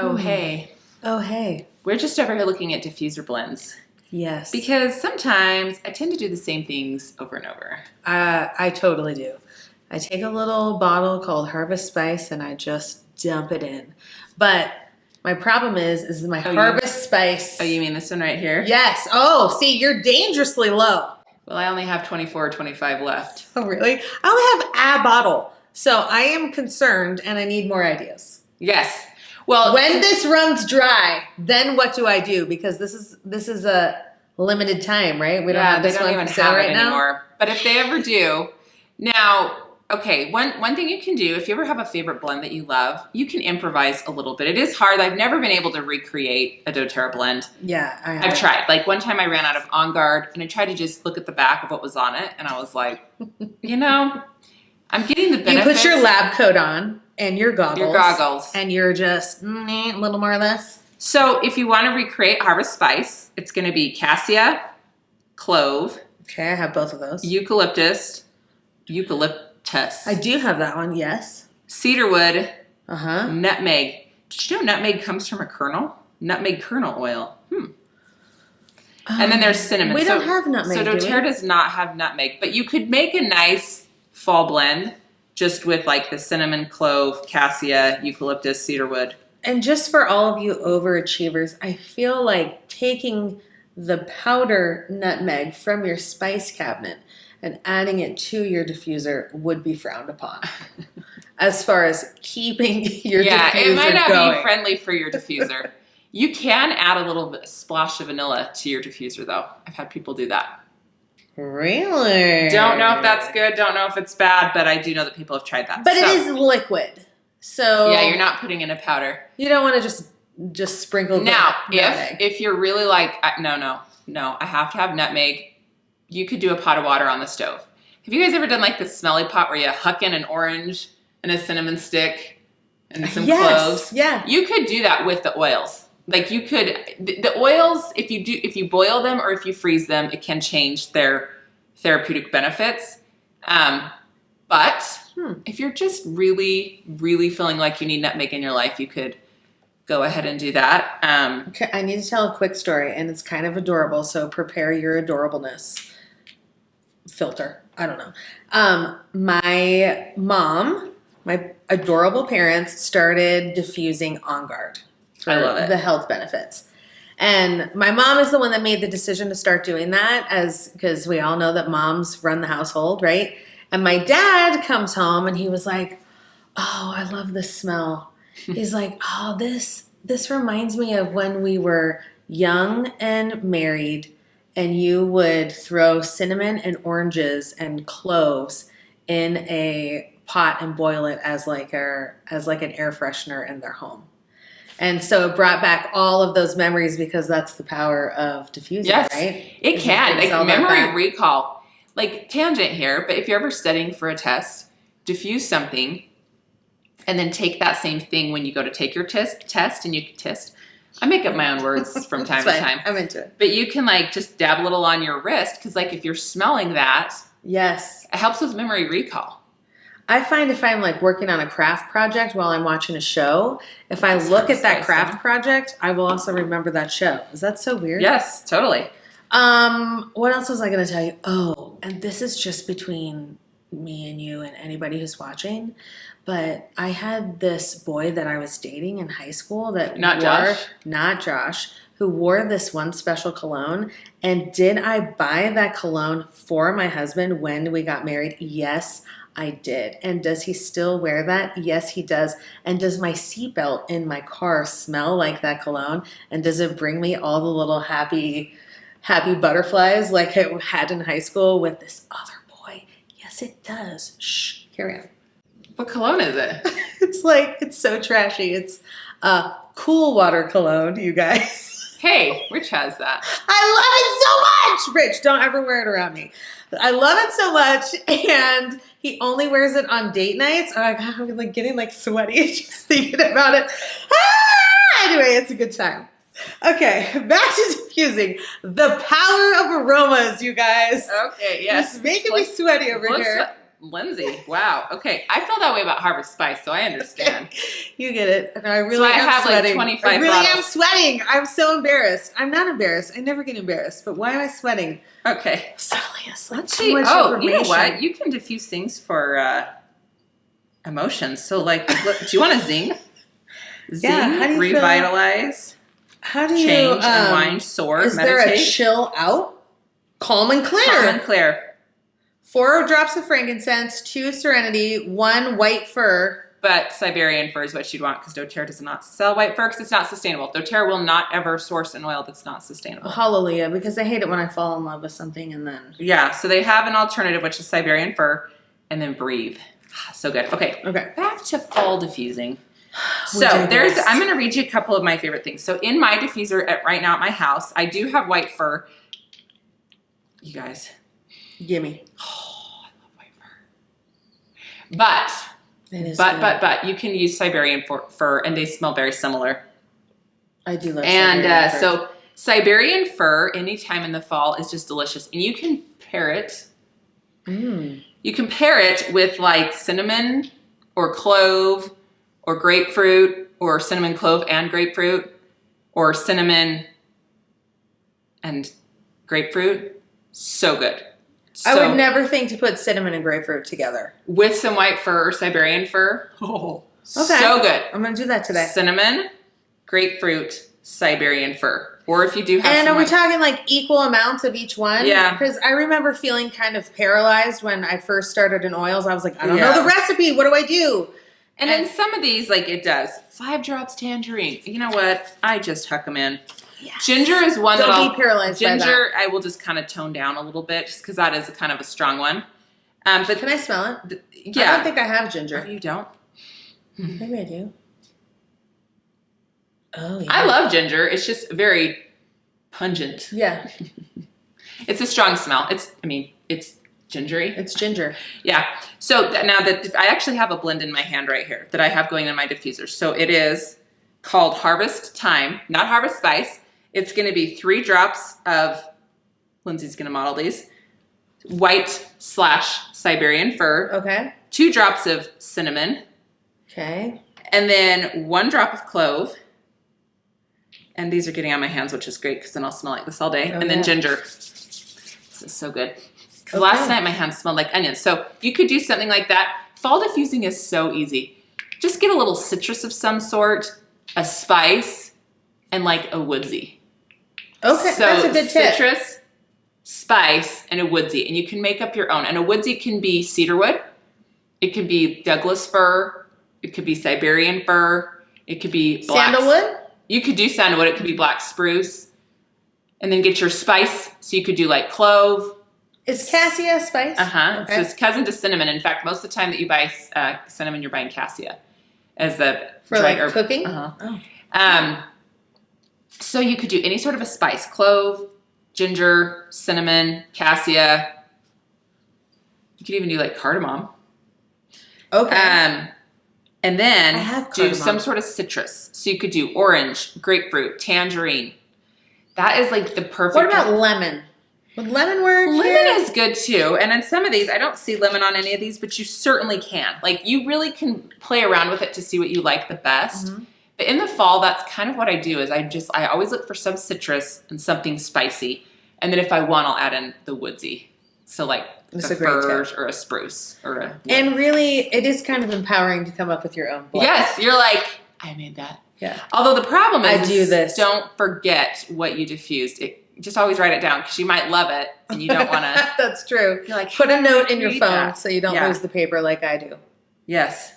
Oh, hey. Oh, hey. We're just over here looking at diffuser blends. Yes. Because sometimes I tend to do the same things over and over. I totally do. I take a little bottle called Harvest Spice and I just dump it in. But my problem is my Harvest Spice. Oh, you mean this one right here? Yes. Oh, see, you're dangerously low. Well, I only have 24 or 25 left. Oh, really? I only have a bottle. So I am concerned and I need more ideas. Yes. Well, when this runs dry, then what do I do? Because this is a limited time, right? We don't have this one for sale right now anymore. But if they ever do, now, okay, one thing you can do, if you ever have a favorite blend that you love, you can improvise a little bit. It is hard. I've never been able to recreate a doTERRA blend. Yeah, I've tried. Like one time I ran out of On Guard and I tried to just look at the back of what was on it and I was like, I'm getting the benefits. You put your lab coat on and your goggles. Your goggles. And you're just a little more or less. So if you want to recreate Harvest Spice, it's going to be cassia, clove. Okay, I have both of those. Eucalyptus. I do have that one, yes. Cedarwood. Nutmeg. Did you know nutmeg comes from a kernel? Nutmeg kernel oil. And then there's cinnamon. We don't have nutmeg, so doTERRA does not have nutmeg, but you could make a nice fall blend just with like the cinnamon, clove, cassia, eucalyptus, cedarwood. And just for all of you overachievers, I feel like taking the powder nutmeg from your spice cabinet and adding it to your diffuser would be frowned upon. As far as keeping your diffuser going. It might not be friendly for your diffuser. You can add a little bit splash of vanilla to your diffuser though. I've had people do that. Really? Don't know if that's good. Don't know if it's bad, but I do know that people have tried that. But it is liquid. So yeah, you're not putting in a powder. You don't want to just sprinkle now, if you're really like, no, I have to have nutmeg, you could do a pot of water on the stove. Have you guys ever done like the smelly pot where you huck in an orange and a cinnamon stick and some cloves? Yeah. You could do that with the oils. Like you could, the oils, if you boil them or if you freeze them, it can change their therapeutic benefits. But if you're just really, really feeling like you need nutmeg in your life, you could go ahead and do that. Okay, I need to tell a quick story, and it's kind of adorable, so prepare your adorableness filter. I don't know. My mom, my adorable parents started diffusing On Guard for the health benefits. And my mom is the one that made the decision to start doing that because we all know that moms run the household, right? And my dad comes home and he was like, oh, I love this smell. He's like, oh, this reminds me of when we were young and married and you would throw cinnamon and oranges and cloves in a pot and boil it as like an air freshener in their home. And so it brought back all of those memories because that's the power of diffusing, right? It can. Like memory recall. Like tangent here, but if you're ever studying for a test, diffuse something and then take that same thing when you go to take your test and you can test. I make up my own words from time to time. I'm into it. But you can like just dab a little on your wrist because like if you're smelling that, yes, it helps with memory recall. I find if I'm like working on a craft project while I'm watching a show, if I look at that craft project, I will also remember that show. Is that so weird? Yes, totally. What else was I going to tell you? Oh, and this is just between me and you and anybody who's watching. But I had this boy that I was dating in high school that not Josh, who wore this one special cologne. And did I buy that cologne for my husband when we got married? Yes, I did. And does he still wear that? Yes, he does. And does my seatbelt in my car smell like that cologne? And does it bring me all the little happy butterflies like I had in high school with this other boy? Yes, it does. Shh, carry on. What cologne is it? It's so trashy. It's Cool Water cologne, you guys. Hey, Rich has that. I love it so much. Rich, don't ever wear it around me. I love it so much, and he only wears it on date nights. Oh my God, I'm like getting like sweaty just thinking about it. Anyway, it's a good time. Okay, back to diffusing. The power of aromas, you guys. Okay, yes. It's making me sweaty over here. Lindsay. Wow. Okay. I feel that way about Harvest Spice, so I understand. You get it. And I really So I am have sweating. like 25 I really am bottles. sweating. I'm so embarrassed. I'm not embarrassed. I never get embarrassed. But why am I sweating? Okay. Let's Let's too see. much Oh, you know information. what? You can diffuse things for emotions. So, like, look, do you want to zing? Zing, Yeah, how do you revitalize, How do you change, unwind, soar, is meditate. there a chill out? Calm and clear. Calm and clear. 4 drops of frankincense, 2 serenity, 1 white fir. But Siberian fir is what you'd want because doTERRA does not sell white fir because it's not sustainable. doTERRA will not ever source an oil that's not sustainable. Hallelujah, because I hate it when I fall in love with something and then. Yeah, so they have an alternative, which is Siberian fir, and then breathe. So good. Okay. Back to fall diffusing. So I'm going to read you a couple of my favorite things. So in my diffuser right now at my house, I do have white fir. You guys. Gimme. Oh, I love white fir. But you can use Siberian fir, and they smell very similar. I do love Siberian fir. So Siberian fir, anytime in the fall, is just delicious. And you can pair it. You can pair it with like cinnamon or clove or grapefruit or cinnamon, clove, and grapefruit or cinnamon and grapefruit. So good. I would never think to put cinnamon and grapefruit together. With some white fir or Siberian fir. Oh, okay. So good. I'm going to do that today. Cinnamon, grapefruit, Siberian fir. Or if you do have And are we talking like equal amounts of each one? Yeah. Because I remember feeling kind of paralyzed when I first started in oils. I was like, I don't know the recipe. What do I do? And in some of these, like it does. 5 drops tangerine. You know what? I just huck them in. Yes. Ginger is one that I'll... Don't be paralyzed by that. Ginger, I will just kind of tone down a little bit just because that is kind of a strong one. But can I smell it? Yeah. I don't think I have ginger. Oh, you don't? Maybe I do. Oh, yeah. I love ginger. It's just very pungent. Yeah. It's a strong smell. It's gingery. It's ginger. Yeah. So now that I actually have a blend in my hand right here that I have going in my diffuser. So it is called Harvest Time, not Harvest Spice. It's going to be 3 drops of, Lindsay's going to model these, white/Siberian fir. Okay. 2 drops of cinnamon. Okay. And then 1 drop of clove. And these are getting on my hands, which is great because then I'll smell like this all day. And then ginger. This is so good. Because last night my hands smelled like onions. So you could do something like that. Fall diffusing is so easy. Just get a little citrus of some sort, a spice, and like a woodsy. Okay, so that's a good tip. Citrus, spice, and a woodsy. And you can make up your own. And a woodsy can be cedarwood. It could be Douglas fir. It could be Siberian fir. It could be black. Sandalwood? You could do sandalwood. It could be black spruce. And then get your spice. So you could do like clove. Is cassia spice? Okay. So it's cousin to cinnamon. In fact, most of the time that you buy cinnamon, you're buying cassia as the for dry like herb. Cooking. So you could do any sort of a spice: clove, ginger, cinnamon, cassia. You could even do like cardamom. Okay. And then do some sort of citrus. So you could do orange, grapefruit, tangerine. That is like the perfect. What about lemon? Would lemon work? Lemon is good too. And in some of these, I don't see lemon on any of these, but you certainly can. Like you really can play around with it to see what you like the best. Mm-hmm. But in the fall, that's kind of what I do is I always look for some citrus and something spicy. And then if I want, I'll add in the woodsy. So like a fir or a spruce or a wood. And really, it is kind of empowering to come up with your own blend. Yes, you're like, I made that. Yeah. Although the problem is, I do this. Don't forget what you diffused. Just always write it down because you might love it and you don't want to. That's true. You're like, put a note in your phone so you don't lose the paper like I do. Yes.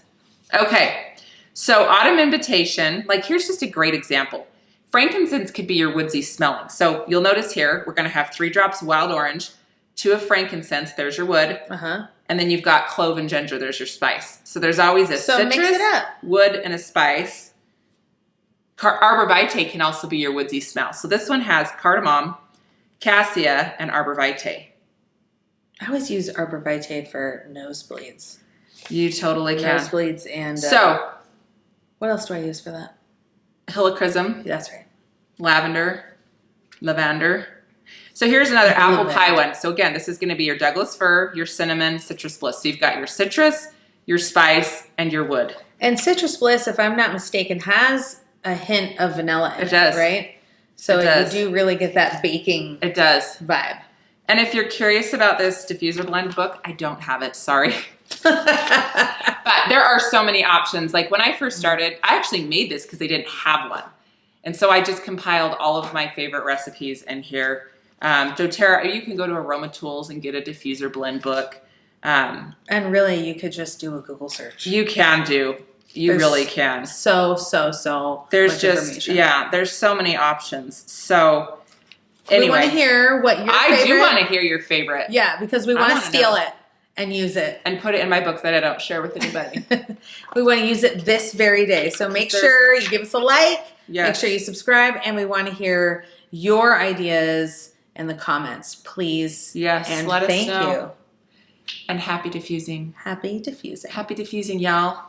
Okay. So autumn invitation, like here's just a great example. Frankincense could be your woodsy smelling. So you'll notice here, we're going to have 3 drops of wild orange, 2 of frankincense, there's your wood. And then you've got clove and ginger, there's your spice. So there's always a citrus, mix it up. Wood, and a spice. Arbor vitae can also be your woodsy smell. So this one has cardamom, cassia, and arbor vitae. I always use arbor vitae for nosebleeds. You totally can. Nosebleeds and... so... what else do I use for that? Helichrysum. That's right. Lavender. So here's another I love apple it. pie one. So again, this is going to be your Douglas fir, your cinnamon, citrus bliss. So you've got your citrus, your spice, and your wood. And citrus bliss, if I'm not mistaken, has a hint of vanilla in it. It does. Right? So It does. you do really get that baking It does. vibe. And if you're curious about this diffuser blend book, I don't have it. Sorry. But there are so many options. Like when I first started, I actually made this because they didn't have one. And so I just compiled all of my favorite recipes in here. doTERRA, you can go to Aroma Tools and get a diffuser blend book. And really, you could just do a Google search. You can do. There's really can. So There's much just, information. yeah, there's so many options. So anyway. We want to hear what your I favorite... do want to hear your favorite. Yeah, because we want to steal it and use it. And put it in my book that I don't share with anybody. We want to use it this very day. So make sure you give us a like. Yes. Make sure you subscribe. And we want to hear your ideas in the comments, please. Yes, and let us thank know. you. And happy diffusing. Happy diffusing. Happy diffusing, y'all.